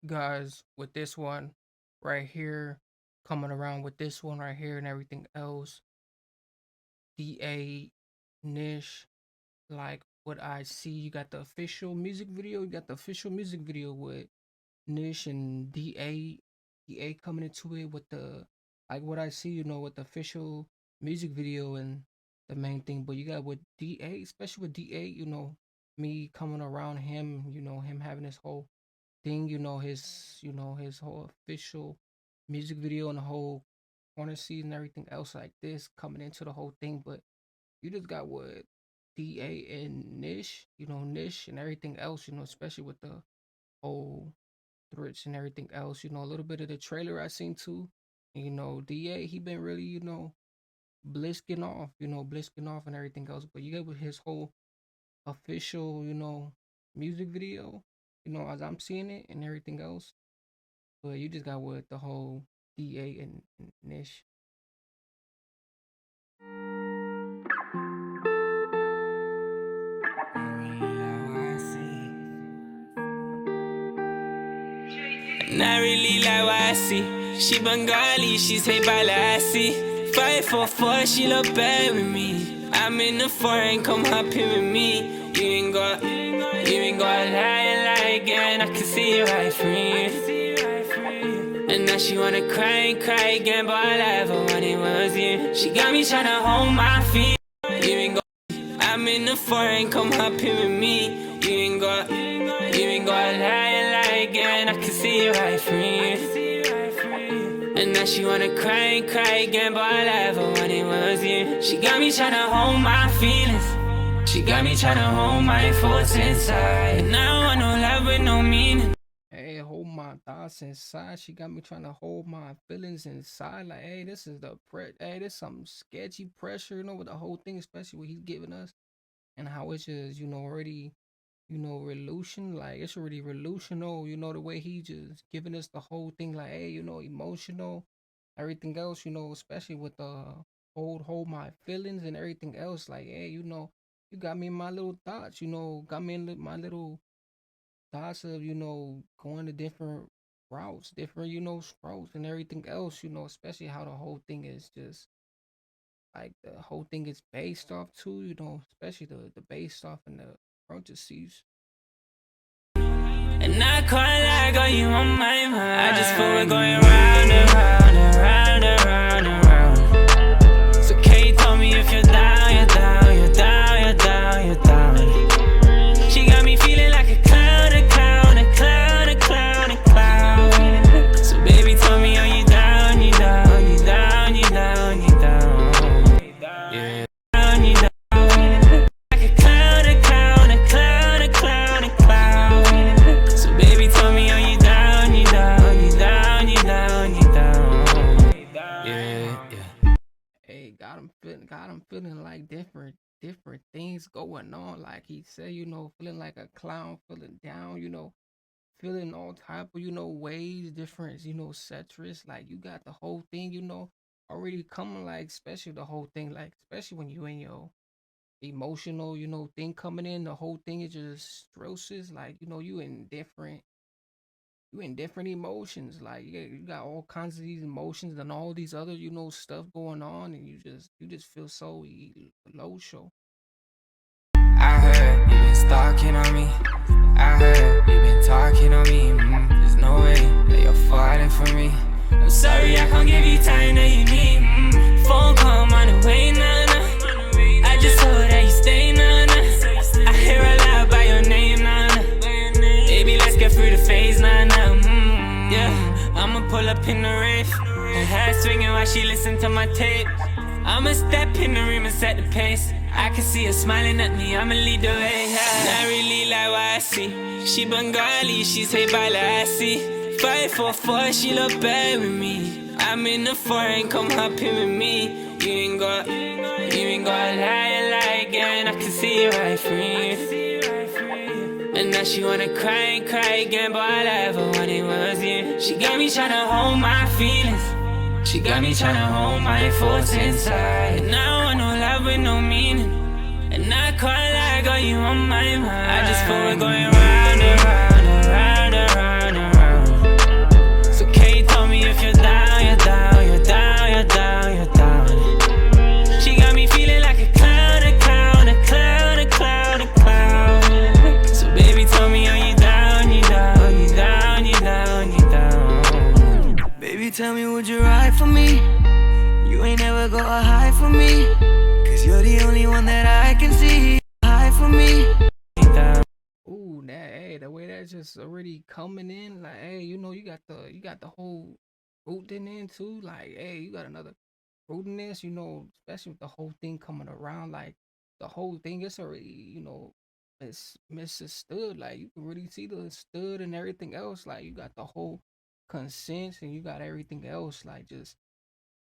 guys, with this one right here, coming around with this one right here and everything else. DA, Nish, like what I see, you got the official music video. You got the official music video with Nish and DA coming into it with the like what I see, with the official music video and the main thing. But you got with DA, especially with DA, me coming around him, him having his whole thing, his whole official music video and the whole corner seat and everything else like this coming into the whole thing. But you just got what DA and Nish, Nish and everything else, especially with the whole threats and everything else, a little bit of the trailer I seen too. And, DA, he been really, blisking off and everything else. But you get with his whole official, music video, as I'm seeing it and everything else. But you just got with the whole DA and Nish. Not really like what I see. She Bengali, she say Balassi. 544, she look bad with me. I'm in the foreign, come hop in with me. You ain't got lie again. I can see it right from you. And now she wanna cry again, but all I ever wanted was you. She got me tryna hold my feet. You ain't got. I'm in the foreign, come hop in with me. You ain't got lie again. I can see it right from you. And now she wanna cry again, but all I ever wanted was you. She got me tryna hold my feelings. She got me tryna hold my thoughts inside. And I don't want no love with no meaning. Hey, hold my thoughts inside. She got me trying to hold my feelings inside. Like, hey, this is hey, this some sketchy pressure, with the whole thing, especially what he's giving us and how it's just, already, revolution. Like, it's already revolutional, the way he just giving us the whole thing, like, hey, emotional, everything else, especially with the hold my feelings and everything else. Like, hey, you got me in my little thoughts, got me in my little thoughts of going to different routes, different strokes and everything else. Especially how the whole thing is just like the whole thing is based off too. Especially the based off and the parentheses. And I can't lie, got you on my mind. I just feel we're going round and round and round and round and round. So can you tell me if you're down, you're down, you're down, you're down, you're down. She got me feeling like a clown, a clown, a clown, a clown, a clown. So baby, tell me, are you down, you down, you down, you down, you down. Yeah, down, you down. Like a clown, a clown, a clown, a clown, a clown. So baby, tell me, are you down, you down, you down, you down, you down. Yeah, yeah. Hey, got him feeling like different things going on. Like he said, feeling like a clown, feeling down, feeling all type of, ways, different, citrus. Like you got the whole thing, already coming, like, especially the whole thing, like, especially when you in your emotional, thing coming in, the whole thing is just stresses. Like, you in different emotions. Like you got all kinds of these emotions and all these other, stuff going on, and you just feel so low show. I heard you been stalking on me. I heard you been talking on me. There's no way that you're falling for me. I'm sorry I can't give you time that you need. Phone call, I'm on the way, nah, nah. I just hope that you stay, nah, nah. I hear a lot about your name, nah, nah. Baby, let's get through the phase, nah, nah. Yeah, I'ma pull up in the rave. Her hair swinging while she listen to my tape. I'ma step in the room and set the pace. I can see her smiling at me, I'ma lead the way. Yeah. Not really like what I see. She Bengali, she say Balassi. 544, she look bad with me. I'm in the foreign, come hop in with me. You ain't got lie again. I can see it right from you. And now she wanna cry again, but all I ever wanted was you. She got me tryna hold my feelings. She got me tryna hold my thoughts inside. And I don't want no love with no meaning. And I can't lie, got you on my mind. I just feel we're going round and round and round and round and round. go a high for me. Cause you're the only one that I can see. High for me. Ooh, that hey, the way that's just already coming in, like hey, you got the whole root in too. Like, hey, you got another rootedness, especially with the whole thing coming around, like the whole thing is already, it's misunderstood. Like you can really see the stud and everything else. Like you got the whole consent and you got everything else, like just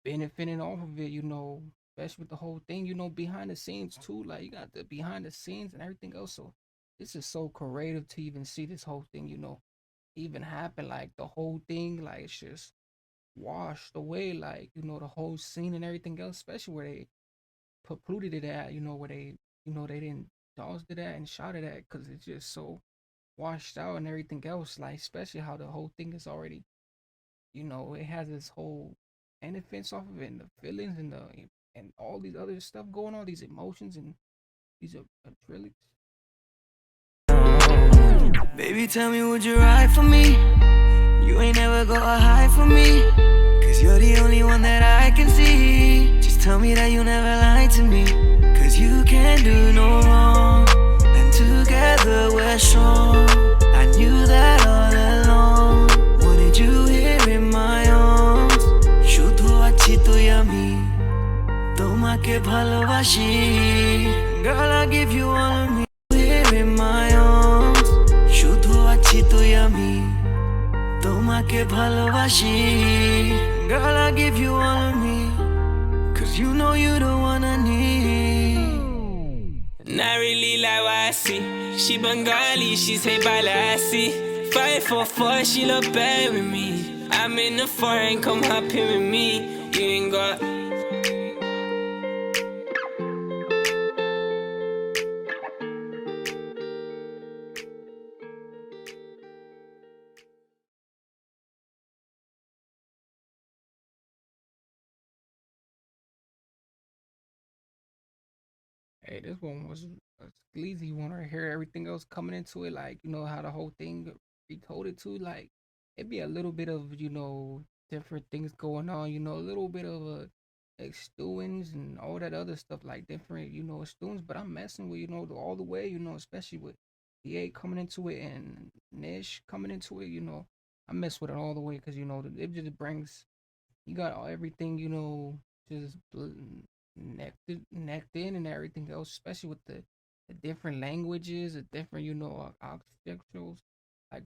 benefiting off of it, especially with the whole thing, behind the scenes too. Like you got the behind the scenes and everything else. So this is so creative to even see this whole thing, even happen. Like the whole thing, like it's just washed away, like, the whole scene and everything else, especially where they polluted it at, where they didn't tossed it at and shot it at because it's just so washed out and everything else. Like especially how the whole thing is already, it has this whole benefits off of it and the feelings and all these other stuff going on, these emotions and these are acrylics. Baby, tell me, would you ride for me? You ain't never go a high for me. Cause you're the only one that I can see. Just tell me that you never lied to me. Cause you can't do no wrong. And together we're strong. I knew that all along. Wanted you here in my arms. শুধু আছি তুই আমি তোমাকে ভালোবাসি Girl, I give you all of me here in my arms শুধু আছি তুই আমি তোমাকে ভালোবাসি Girl, I give you all of me Cause you know you the one I need Not really like what I see She Bengali, she's hate by Lassie 544, she look bad with me I'm in the foreign, come hop in with me You ain't got Hey, this one was a sleazy one right here. Everything else coming into it, like how the whole thing recoded to, like it'd be a little bit of different things going on. A little bit of like stewings and all that other stuff, like different stewings. But I'm messing with all the way, especially with DA coming into it and Nish coming into it. I mess with it all the way because it just brings you got everything, just necked in and everything else, especially with the different languages, the different, architecturals, like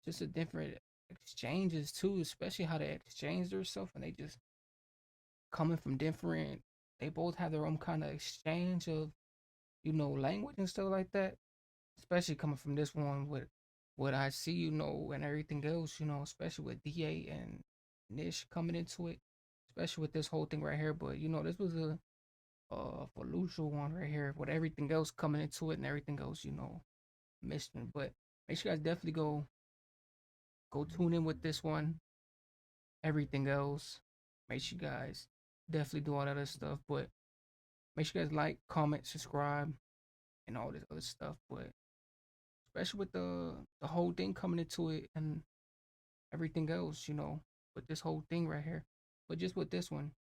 just the different exchanges too, especially how they exchange themselves and they just coming from different, they both have their own kind of exchange of, language and stuff like that, especially coming from this one with what I see, and everything else, especially with DA and Nish coming into it, especially with this whole thing right here. But this was a Felicia one right here with everything else coming into it and everything else, missing. But make sure you guys definitely go tune in with this one. Everything else, make sure you guys definitely do all that other stuff. But make sure you guys like, comment, subscribe, and all this other stuff. But especially with the whole thing coming into it and everything else, with this whole thing right here. But just with this one,